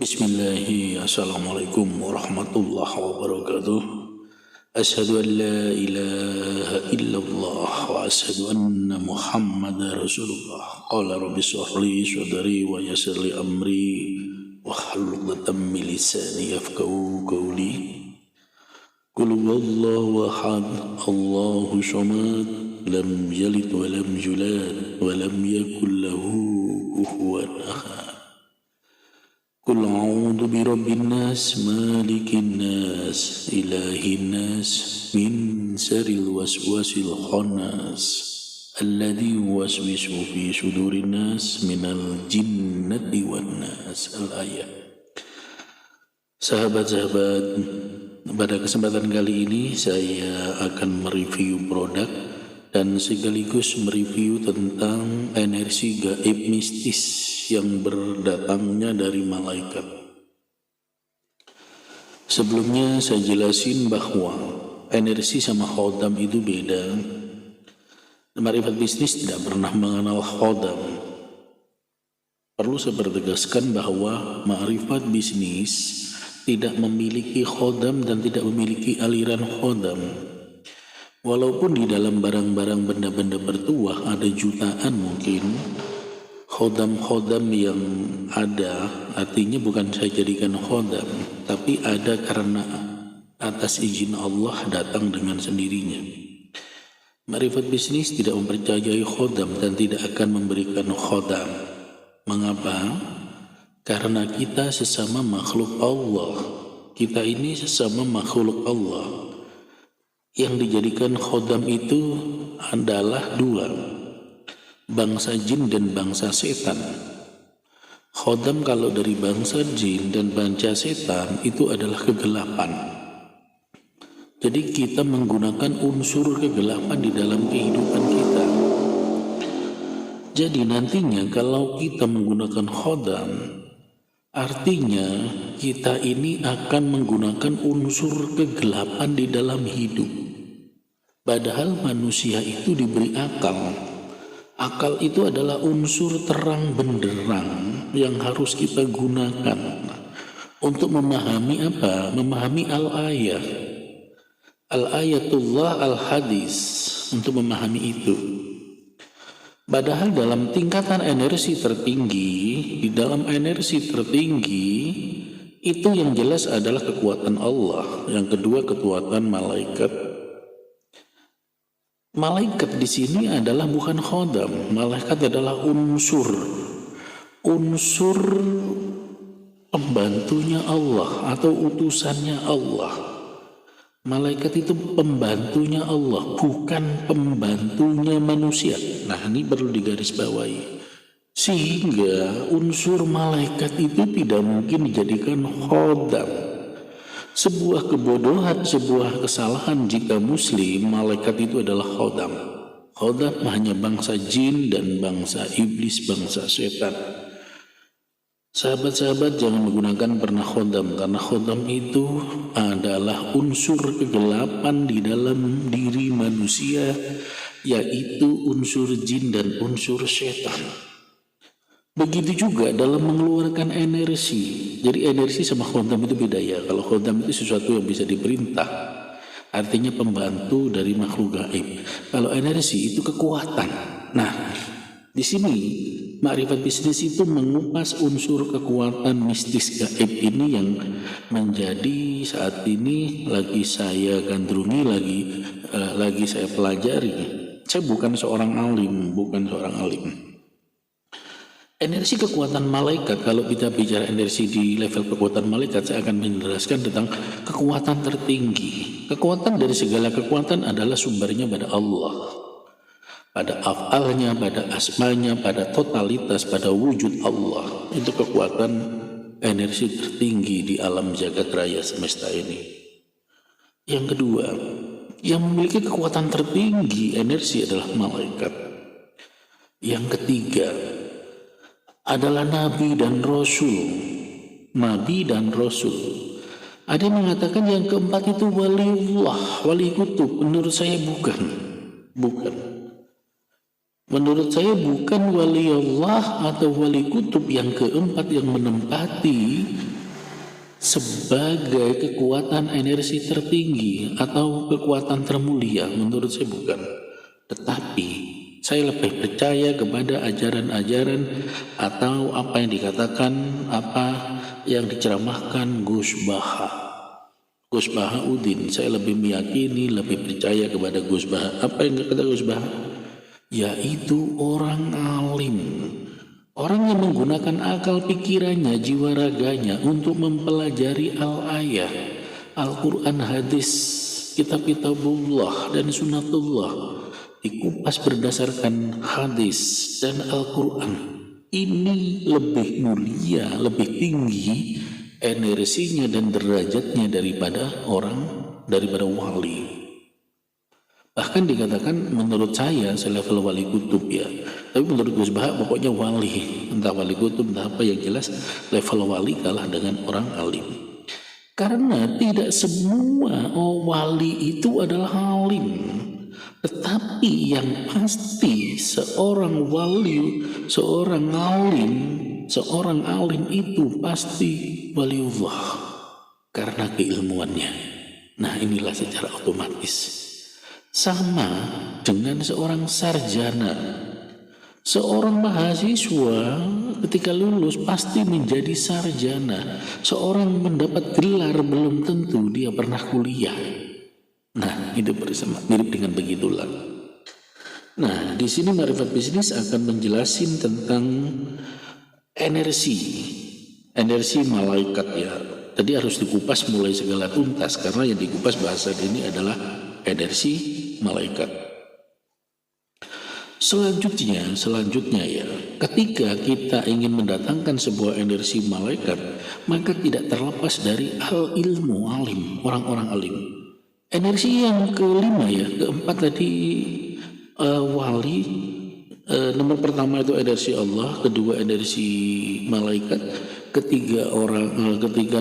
Bismillahi, Assalamualaikum warahmatullahi wabarakatuh. Ashhadu an la ilaha illallah wa ashhadu anna Muhammadar Rasulullah. Qala rabbi shrah li sadri wa yassir li amri wahlul 'uqdatam min lisani yafqahu qawli. Qul huwallahu ahad, Allahu samad, lam yalid wa lam yulad wa lam yakul lahu kufuwan ahad. Qul a'udzu birabbin nas, malikin nas, ilahin nas, min syarril waswasil khannas, alladzi yuwaswisu fi sudurin nas minal jinnati wan nas. Al-ayat. Sahabat-sahabat, pada kesempatan kali ini saya akan mereview produk dan sekaligus mereview tentang energi gaib mistis yang berdatangnya dari malaikat. Sebelumnya saya jelasin bahwa energi sama khodam itu beda. Marifat bisnis tidak pernah mengenal khodam. Perlu saya pertegaskan bahwa marifat bisnis tidak memiliki khodam dan tidak memiliki aliran khodam. Walaupun di dalam barang-barang benda-benda bertuah ada jutaan mungkin, khodam-khodam yang ada artinya bukan saya jadikan khodam, tapi ada karena atas izin Allah datang dengan sendirinya. Marifat bisnis tidak mempercayai khodam dan tidak akan memberikan khodam. Mengapa? Karena kita sesama makhluk Allah. Kita ini sesama makhluk Allah. Yang dijadikan khodam itu adalah dua, bangsa jin dan bangsa setan. Khodam kalau dari bangsa jin dan bangsa setan itu adalah kegelapan. Jadi kita menggunakan unsur kegelapan di dalam kehidupan kita. Jadi nantinya kalau kita menggunakan khodam, artinya kita ini akan menggunakan unsur kegelapan di dalam hidup. Padahal manusia itu diberi akal. Akal itu adalah unsur terang benderang yang harus kita gunakan untuk memahami apa? Memahami al-ayat. Al-ayatullah al-hadis, untuk memahami itu. Padahal dalam tingkatan energi tertinggi, di dalam energi tertinggi, itu yang jelas adalah kekuatan Allah. Yang kedua kekuatan malaikat. Malaikat di sini adalah bukan khodam. Malaikat adalah unsur pembantunya Allah atau utusannya Allah. Malaikat itu pembantunya Allah, bukan pembantunya manusia. Nah, ini perlu digarisbawahi. Sehingga unsur malaikat itu tidak mungkin dijadikan khodam. Sebuah kebodohan, sebuah kesalahan jika muslim malaikat itu adalah khodam. Khodam hanya bangsa jin dan bangsa iblis, bangsa setan. Sahabat-sahabat jangan menggunakan pernah khodam, karena khodam itu adalah unsur kegelapan di dalam diri manusia, yaitu unsur jin dan unsur setan. Begitu juga dalam mengeluarkan energi. Jadi energi sama khodam itu beda ya. Kalau khodam itu sesuatu yang bisa diperintah, artinya pembantu dari makhluk gaib. Kalau energi itu kekuatan. Nah, di sini makrifat bisnis itu mengupas unsur kekuatan mistis gaib ini yang menjadi saat ini lagi saya gandrungi, lagi saya pelajari. Saya bukan seorang alim. Energi kekuatan malaikat, kalau kita bicara energi di level kekuatan malaikat, saya akan menjelaskan tentang kekuatan tertinggi. Kekuatan dari segala kekuatan adalah sumbernya pada Allah. Pada af'alnya, pada asmanya, pada totalitas, pada wujud Allah. Itu kekuatan energi tertinggi di alam jagat raya semesta ini. Yang kedua, yang memiliki kekuatan tertinggi energi adalah malaikat. Yang ketiga adalah Nabi dan Rasul. Nabi dan Rasul. Ada yang mengatakan yang keempat itu waliullah, wali kutub. Menurut saya bukan. Menurut saya bukan wali Allah atau wali kutub yang keempat yang menempati sebagai kekuatan energi tertinggi atau kekuatan termulia, menurut saya bukan. Tetapi saya lebih percaya kepada ajaran-ajaran atau apa yang dikatakan, apa yang diceramahkan Gus Bahauddin. Saya lebih meyakini, lebih percaya kepada Gus Bah. Apa yang kata Gus Bah? Yaitu orang alim, orang yang menggunakan akal pikirannya, jiwa raganya untuk mempelajari al-ayah, Al-Quran, hadis, kitab-kitabullah dan sunatullah, dikupas berdasarkan hadis dan Al-Quran. Ini lebih mulia, lebih tinggi energinya dan derajatnya daripada wali. Bahkan dikatakan menurut saya selevel wali kutub ya. Tapi menurut Gus Bah pokoknya wali. Entah wali kutub, entah apa, yang jelas level wali kalah dengan orang alim. Karena tidak semua wali itu adalah alim. Tetapi yang pasti seorang wali, seorang alim itu pasti waliullah. Karena keilmuannya. Nah, inilah secara otomatis. Sama dengan seorang sarjana. Seorang mahasiswa ketika lulus pasti menjadi sarjana. Seorang mendapat gelar belum tentu dia pernah kuliah. Nah, itu bersama mirip dengan begitulah. Nah, di sini Marifat Bisnis akan menjelasin tentang energi malaikat ya. Tadi harus dikupas mulai segala tuntas karena yang dikupas bahasa ini adalah energi malaikat. Selanjutnya ya, ketika kita ingin mendatangkan sebuah energi malaikat, maka tidak terlepas dari ilmu alim, orang-orang alim. Energi yang kelima ya, keempat tadi wali. Nomor pertama itu energi Allah, kedua energi malaikat, ketiga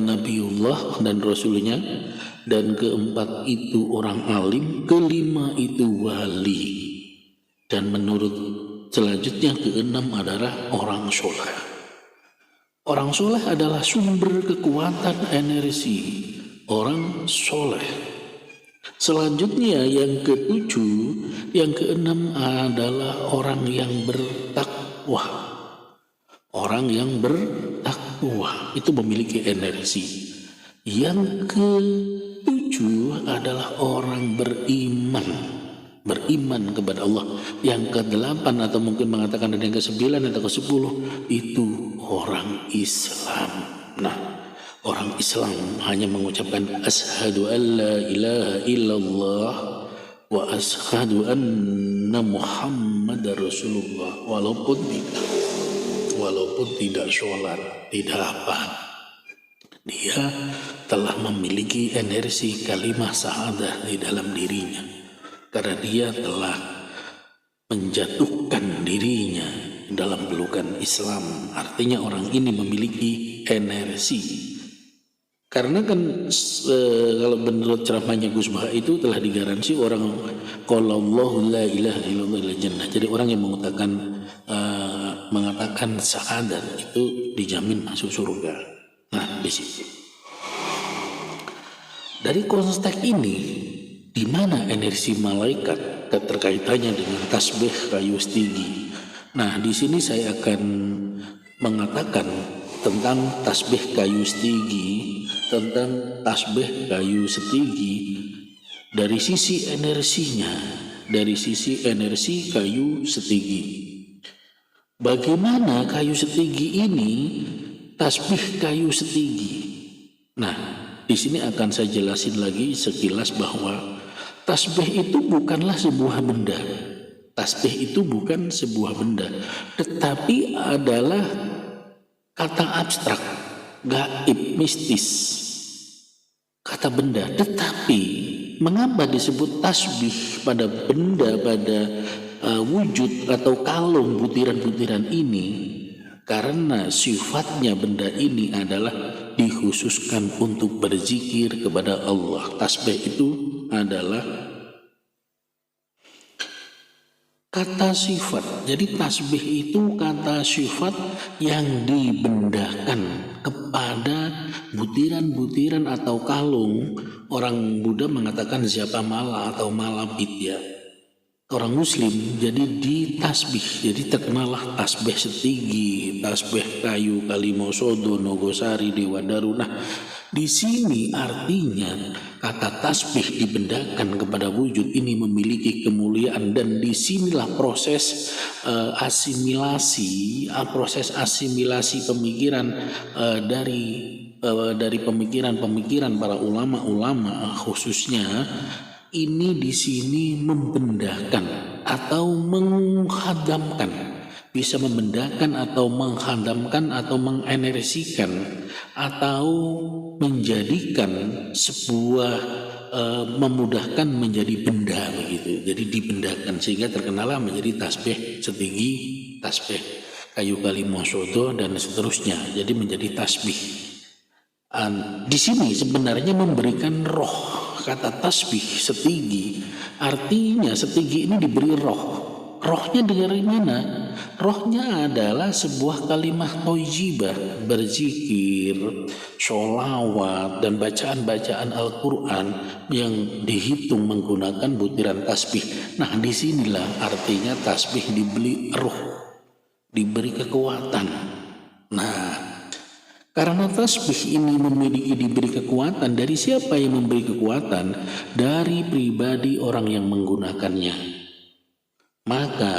Nabiullah dan Rasulnya, dan keempat itu orang alim, kelima itu wali, dan menurut selanjutnya keenam adalah orang soleh. Orang soleh adalah sumber kekuatan energi orang soleh. Selanjutnya yang ketujuh, yang keenam adalah orang yang bertakwa. Orang yang bertakwa itu memiliki energi. Yang ketujuh adalah orang beriman kepada Allah. Yang kedelapan atau mungkin mengatakan yang kesembilan atau kesepuluh itu orang Islam. Nah, orang Islam hanya mengucapkan asyhadu an la ilaha illallah wa asyhadu anna Muhammadar Rasulullah, walaupun tidak sholat, tidak apa, dia telah memiliki energi kalimah syahadah di dalam dirinya karena dia telah menjatuhkan dirinya dalam pelukan Islam. Artinya orang ini memiliki energi. Karena kan kalau menurut ceramahnya Gus Bah itu telah digaransi orang qalallahu la ilaha illallah illa jannah. Jadi orang yang mengatakan syahadat itu dijamin masuk surga. Nah, di sini. Dari konteks ini, di mana energi malaikat keterkaitannya dengan tasbih kayu setigi. Nah, di sini saya akan mengatakan tentang tasbih kayu setigi, dari sisi energinya, dari sisi energi kayu setigi. Bagaimana kayu setigi ini tasbih kayu setigi? Nah, di sini akan saya jelasin lagi sekilas bahwa tasbih itu bukanlah sebuah benda. Tasbih itu bukan sebuah benda, tetapi adalah kata abstrak, gaib, mistis, kata benda. Tetapi mengapa disebut tasbih pada benda, pada wujud atau kalung butiran-butiran ini? Karena sifatnya benda ini adalah dikhususkan untuk berzikir kepada Allah. Tasbih itu adalah kata sifat. Jadi tasbih itu kata sifat yang dibendakan kepada butiran-butiran atau kalung. Orang Buddha mengatakan siapa mala atau malabit ya. Orang Muslim jadi di tasbih, jadi terkenalah tasbih setigi, tasbih kayu, kalimosodo, nogosari, dewa daru. Nah, di sini artinya kata tasbih dibendakan kepada wujud ini memiliki kemuliaan, dan disinilah proses asimilasi pemikiran dari pemikiran para ulama-ulama khususnya. Ini di sini membendakan atau menghadamkan, bisa membendakan atau menghadamkan atau mengenersikan atau menjadikan sebuah memudahkan menjadi benda begitu. Jadi dibendakan sehingga terkenalah menjadi tasbih setigi, tasbih kayu kalimosodo dan seterusnya. Jadi menjadi tasbih. Di sini sebenarnya memberikan roh. Kata tasbih setigi artinya setigi ini diberi roh. Rohnya dari mana? Rohnya adalah sebuah kalimat thayyibah, berzikir, sholawat, dan bacaan-bacaan Al-Quran yang dihitung menggunakan butiran tasbih. Nah, disinilah artinya tasbih diberi roh, diberi kekuatan. Nah, karena tasbih ini diberi kekuatan, dari siapa yang memberi kekuatan? Dari pribadi orang yang menggunakannya. Maka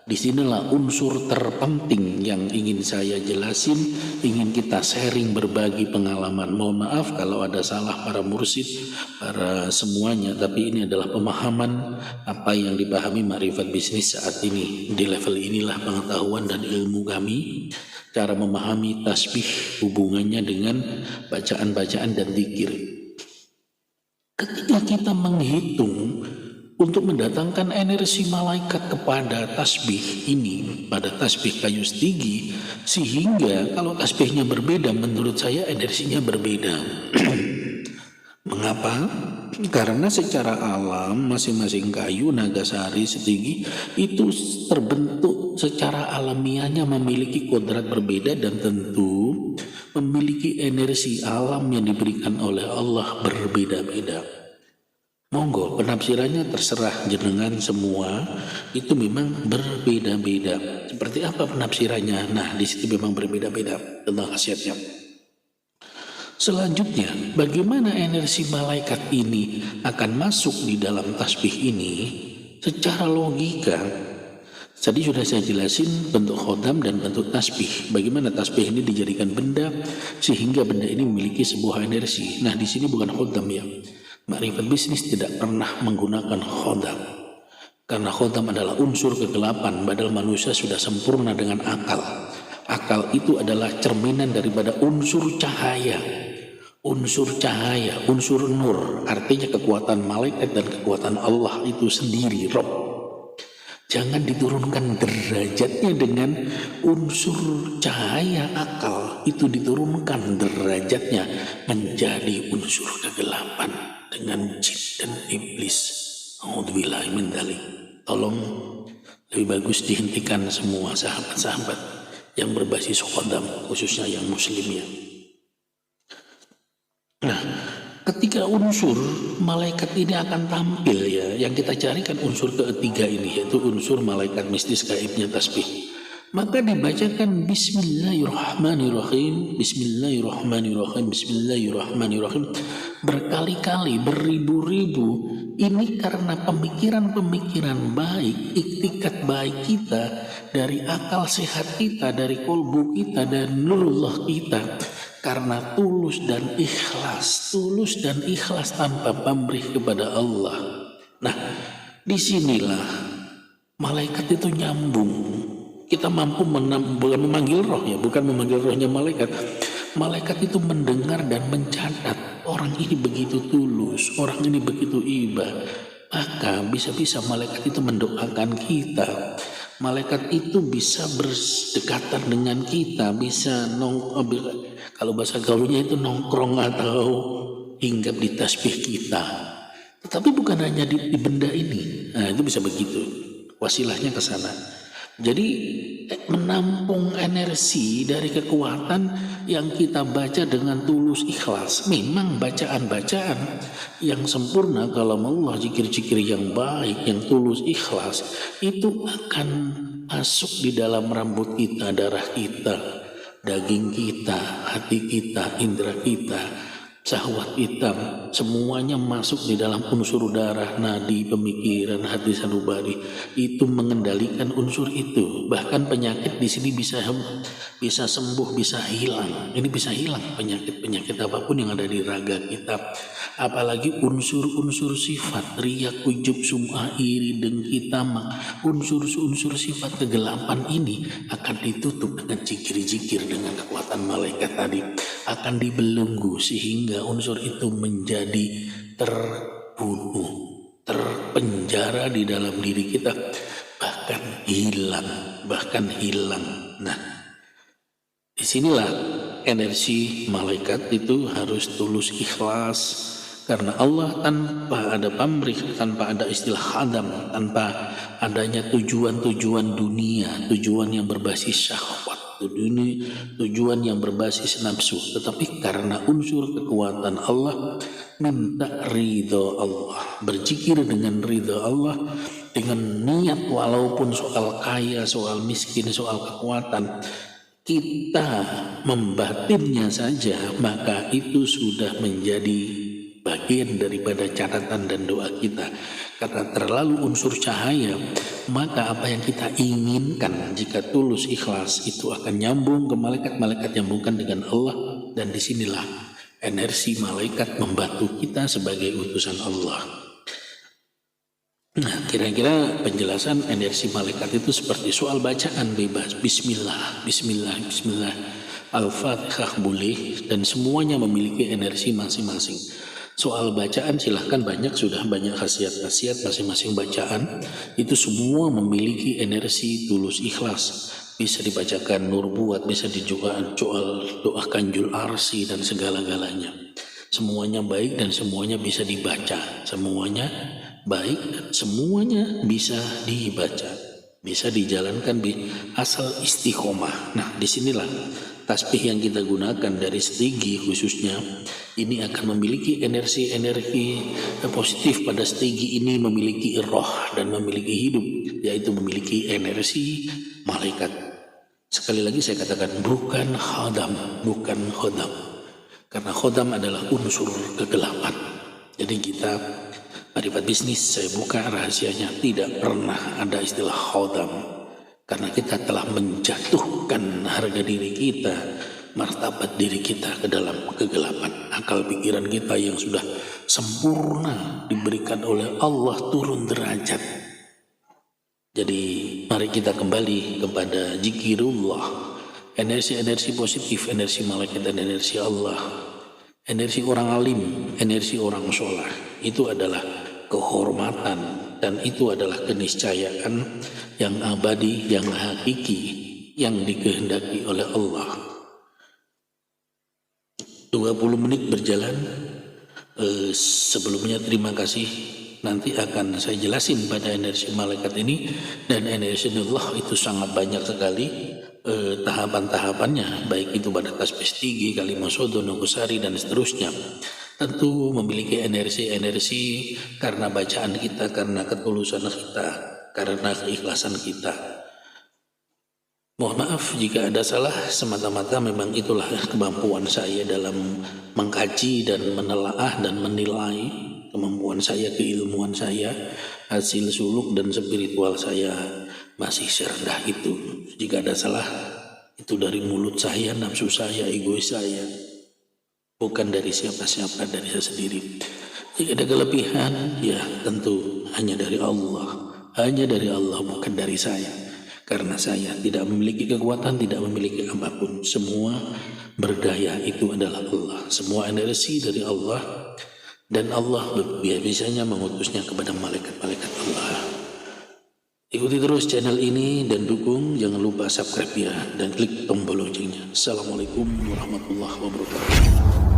disinilah unsur terpenting yang ingin saya jelasin, ingin kita sharing, berbagi pengalaman. Mohon maaf kalau ada salah para mursyid, para semuanya, tapi ini adalah pemahaman apa yang dipahami Ma'rifat Bisnis saat ini. Di level inilah pengetahuan dan ilmu kami, cara memahami tasbih, hubungannya dengan bacaan-bacaan dan zikir. Ketika kita menghitung untuk mendatangkan energi malaikat kepada tasbih ini, pada tasbih kayu setigi, sehingga kalau tasbihnya berbeda, menurut saya energinya berbeda. Mengapa? Karena secara alam masing-masing kayu, nagasari, setigi itu terbentuk secara alamiahnya memiliki kodrat berbeda dan tentu memiliki energi alam yang diberikan oleh Allah berbeda-beda. Monggo, penafsirannya terserah jenengan semua, itu memang berbeda-beda. Seperti apa penafsirannya? Nah, di situ memang berbeda-beda tentang khasiatnya. Selanjutnya, bagaimana energi malaikat ini akan masuk di dalam tasbih ini? Secara logika, tadi sudah saya jelasin bentuk khodam dan bentuk tasbih. Bagaimana tasbih ini dijadikan benda sehingga benda ini memiliki sebuah energi. Nah, di sini bukan khodam ya. Ma'rifat Bisnis tidak pernah menggunakan khodam. Karena khodam adalah unsur kegelapan, padahal manusia sudah sempurna dengan akal. Akal itu adalah cerminan daripada unsur cahaya. Unsur cahaya, unsur nur, artinya kekuatan malaikat dan kekuatan Allah itu sendiri, Rob. Jangan diturunkan derajatnya dengan unsur cahaya akal, itu diturunkan derajatnya menjadi unsur kegelapan dengan jin dan iblis. A'udzubillahi min dzalik. Tolong lebih bagus dihentikan semua sahabat-sahabat yang berbasis khodam, khususnya yang muslim ya. Nah, ketika unsur malaikat ini akan tampil ya, yang kita carikan unsur ketiga ini, yaitu unsur malaikat mistis gaibnya tasbih. Maka dibacakan Bismillahirrahmanirrahim, Bismillahirrahmanirrahim, Bismillahirrahmanirrahim berkali-kali, beribu-ribu. Ini karena pemikiran-pemikiran baik, iktikat baik kita, dari akal sehat kita, dari kolbu kita, dan nurullah kita. Karena tulus dan ikhlas tanpa pamrih kepada Allah. Nah, disinilah malaikat itu nyambung. Kita mampu bukan memanggil roh ya, bukan memanggil rohnya malaikat. Malaikat itu mendengar dan mencatat orang ini begitu tulus, orang ini begitu iba. Maka bisa-bisa malaikat itu mendoakan kita. Malaikat itu bisa berdekatan dengan kita, bisa kalau bahasa gaulnya itu nongkrong atau hinggap di tasbih kita. Tetapi bukan hanya di benda ini. Nah, itu bisa begitu. Wasilahnya ke sana. Jadi menampung energi dari kekuatan yang kita baca dengan tulus ikhlas. Memang bacaan-bacaan yang sempurna kalau Allah, zikir-zikir yang baik, yang tulus ikhlas, itu akan masuk di dalam rambut kita, darah kita, daging kita, hati kita, indera kita, syahwat kita, semuanya masuk di dalam unsur darah, nadi, pemikiran, hati, sanubari. Itu mengendalikan unsur itu. Bahkan penyakit di sini bisa sembuh, bisa hilang. Ini bisa hilang penyakit apapun yang ada di raga kita. Apalagi unsur-unsur sifat riya, ujub, sum'ah, iri, dengki, tamak. Unsur-unsur sifat kegelapan ini akan ditutup dengan zikir-zikir, dengan kekuatan malaikat tadi. Akan dibelenggu sehingga unsur itu menjadi terbunuh, terpenjara di dalam diri kita, bahkan hilang. Nah, disinilah energi malaikat itu harus tulus ikhlas, karena Allah tanpa ada pamrih, tanpa ada istilah hadam, tanpa adanya tujuan-tujuan dunia, tujuan yang berbasis syahwat, tujuan yang berbasis nafsu, tetapi karena unsur kekuatan Allah, minta ridho Allah, berzikir dengan ridho Allah, dengan niat walaupun soal kaya, soal miskin, soal kekuatan, kita membatinnya saja, maka itu sudah menjadi bagian daripada catatan dan doa kita. Karena terlalu unsur cahaya, maka apa yang kita inginkan jika tulus ikhlas itu akan nyambung ke malaikat-malaikat yang bukan dengan Allah. Dan disinilah energi malaikat membantu kita sebagai utusan Allah. Nah, kira-kira penjelasan energi malaikat itu seperti soal bacaan bebas, bismillah, al-fatihah boleh, dan semuanya memiliki energi masing-masing. Soal bacaan silahkan, sudah banyak khasiat-khasiat masing-masing bacaan. Itu semua memiliki energi tulus ikhlas. Bisa dibacakan nur buat, bisa doakan jul arsi dan segala-galanya. Semuanya baik dan semuanya bisa dibaca. Semuanya baik, semuanya bisa dibaca. Bisa dijalankan asal istiqomah. Nah, disinilah tasbih yang kita gunakan dari setigi khususnya ini akan memiliki energi positif. Pada setigi ini memiliki roh dan memiliki hidup, yaitu memiliki energi malaikat. Sekali lagi saya katakan bukan khodam, karena khodam adalah unsur kegelapan. Jadi kita Marifat Bisnis, saya buka rahasianya, tidak pernah ada istilah khodam, karena kita telah menjatuhkan harga diri kita, martabat diri kita ke dalam kegelapan. Akal pikiran kita yang sudah sempurna diberikan oleh Allah turun derajat. Jadi mari kita kembali kepada zikirullah, energi-energi positif, energi malaikat dan energi Allah, energi orang alim, energi orang soleh. Itu adalah kehormatan dan itu adalah keniscayaan yang abadi, yang hakiki, yang dikehendaki oleh Allah. 20 menit berjalan. Sebelumnya terima kasih. Nanti akan saya jelasin pada energi malaikat ini, dan energi Allah itu sangat banyak sekali tahapan-tahapannya, baik itu pada tasbih tinggi, kalimat sodo, nugusari dan seterusnya. Tentu memiliki energi karena bacaan kita, karena ketulusan kita, karena keikhlasan kita. Mohon maaf jika ada salah, semata-mata memang itulah kemampuan saya dalam mengkaji dan menelaah dan menilai. Kemampuan saya, keilmuan saya, hasil suluk dan spiritual saya masih serendah itu. Jika ada salah, itu dari mulut saya, nafsu saya, egois saya, bukan dari siapa-siapa, dari saya sendiri. Jika ada kelebihan, ya tentu hanya dari Allah, bukan dari saya. Karena saya tidak memiliki kekuatan, tidak memiliki apapun. Semua berdaya itu adalah Allah. Semua energi dari Allah, dan Allah biasanya mengutusnya kepada malaikat-malaikat Allah. Ikuti terus channel ini dan dukung, jangan lupa subscribe ya, dan klik tombol loncengnya. Assalamualaikum warahmatullahi wabarakatuh.